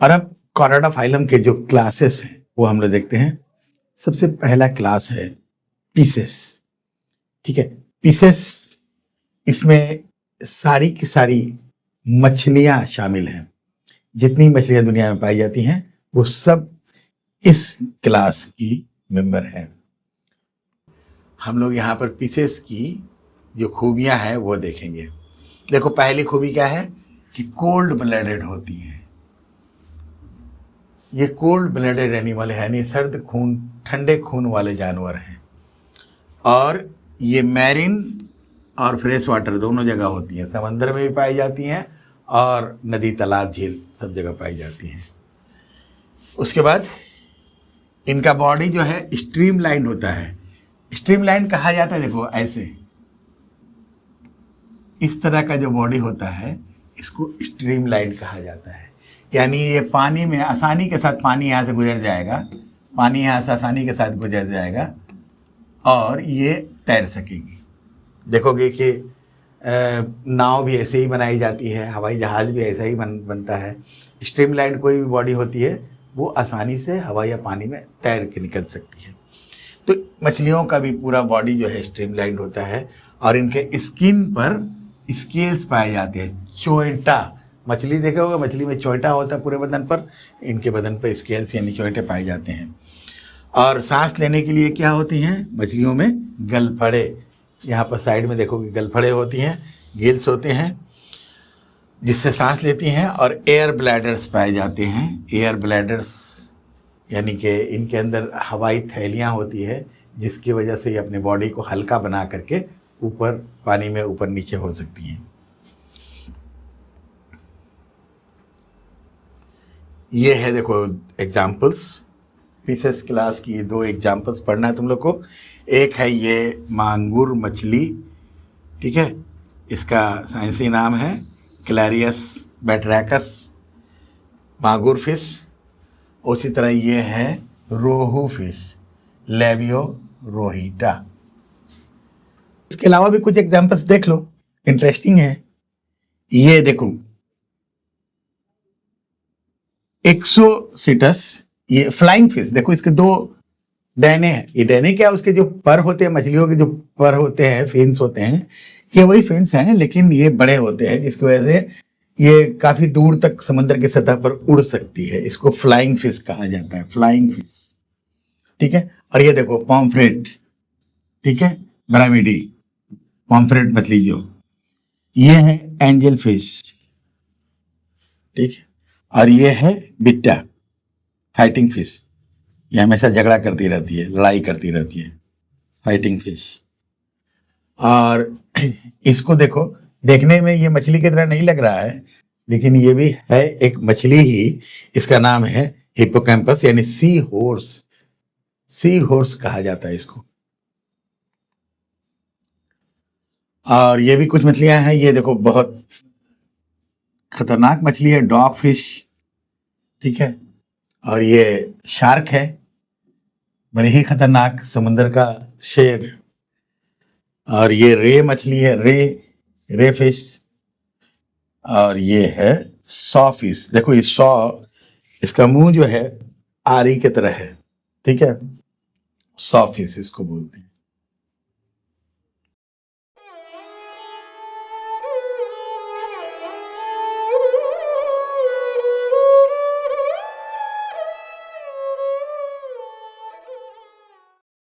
और अब कॉर्डाफाइलम के जो क्लासेस हैं वो हम लोग देखते हैं। सबसे पहला क्लास है पीसेस। ठीक है, पीसेस, इसमें सारी की सारी मछलियां शामिल हैं। जितनी मछलियां दुनिया में पाई जाती हैं वो सब इस क्लास की मेंबर हैं। हम लोग यहाँ पर पीसेस की जो खूबियां हैं वो देखेंगे। देखो, पहली खूबी क्या है कि कोल्ड ब्लडेड होती हैं। ये कोल्ड ब्लडेड एनिमल है, यानी सर्द खून, ठंडे खून वाले जानवर हैं। और ये मैरीन और फ्रेश वाटर दोनों जगह होती हैं, समंदर में भी पाई जाती हैं और नदी, तालाब, झील सब जगह पाई जाती हैं। उसके बाद इनका बॉडी जो है स्ट्रीमलाइन होता है। स्ट्रीमलाइन कहा जाता है, देखो ऐसे इस तरह का जो बॉडी होता है इसको स्ट्रीमलाइन कहा जाता है। यानी ये पानी में आसानी के साथ, पानी यहाँ से गुजर जाएगा, पानी यहाँ से आसानी के साथ गुजर जाएगा और ये तैर सकेगी। देखोगे कि नाव भी ऐसे ही बनाई जाती है, हवाई जहाज़ भी ऐसा ही बनता है। स्ट्रीमलाइन कोई भी बॉडी होती है वो आसानी से हवा या पानी में तैर के निकल सकती है। तो मछलियों का भी पूरा बॉडी जो है स्ट्रीमलाइन होता है और इनके स्किन पर स्केल्स पाए जाते हैं, चोइटा। मछली देखे होगा, मछली में चोइटा होता है पूरे बदन पर, इनके बदन पर स्केल्स यानी चोइटे पाए जाते हैं। और सांस लेने के लिए क्या होती हैं मछलियों में? गलफड़े। यहाँ पर साइड में देखोगे गलफड़े होती हैं, गिल्स होते हैं जिससे सांस लेती हैं। और एयर ब्लैडर्स पाए जाते हैं। एयर ब्लैडर्स यानी कि इनके अंदर हवाई थैलियाँ होती है जिसकी वजह से ये अपने बॉडी को हल्का बना करके ऊपर पानी में ऊपर नीचे हो सकती हैं। ये है देखो एग्जाम्पल्स, फिशेस क्लास की दो एग्जाम्पल्स पढ़ना है तुम लोग को। एक है ये मांगुर मछली, ठीक है, इसका साइंसी नाम है क्लैरियस बैट्रैकस मांगुर फिश। उसी तरह ये है रोहू फिश, लेवियो रोहिटा। इसके अलावा भी कुछ एग्जाम्पल्स देख लो, इंटरेस्टिंग है। ये देखो एक्सोसिटस, ये फ्लाइंग फिश। देखो इसके दो डैने हैं। ये डैने क्या, उसके जो पर होते हैं, मछलियों के जो पर होते हैं, फिन्स होते हैं, ये वही फिन्स हैं लेकिन ये बड़े होते हैं जिसकी वजह से ये काफी दूर तक समुद्र की सतह पर उड़ सकती है। इसको फ्लाइंग फिश कहा जाता है, फ्लाइंग फिश, ठीक है। और ये देखो पॉम्फ्रेट, ठीक है, ब्रामिडी पॉम्फ्रेट मछली जो, ये है एंजल फिश, ठीक है। और ये है बिट्टा फाइटिंग फिश, ये हमेशा झगड़ा करती रहती है, लड़ाई करती रहती है, फाइटिंग फिश। और इसको देखो, देखने में ये मछली की तरह नहीं लग रहा है लेकिन ये भी है एक मछली ही। इसका नाम है हिप्पोकैम्पस यानी सी हॉर्स, सी हॉर्स कहा जाता है इसको। और ये भी कुछ मछलियां हैं, ये देखो बहुत खतरनाक मछली है, डॉग फिश, ठीक है। और ये शार्क है, बड़े ही खतरनाक समुद्र का शेर। और ये रे मछली है, रे फिश। और ये है सॉ फिश। देखो ये सॉ, इसका मुंह जो है आरी की तरह है, ठीक है, सॉ फिश इसको बोलते हैं।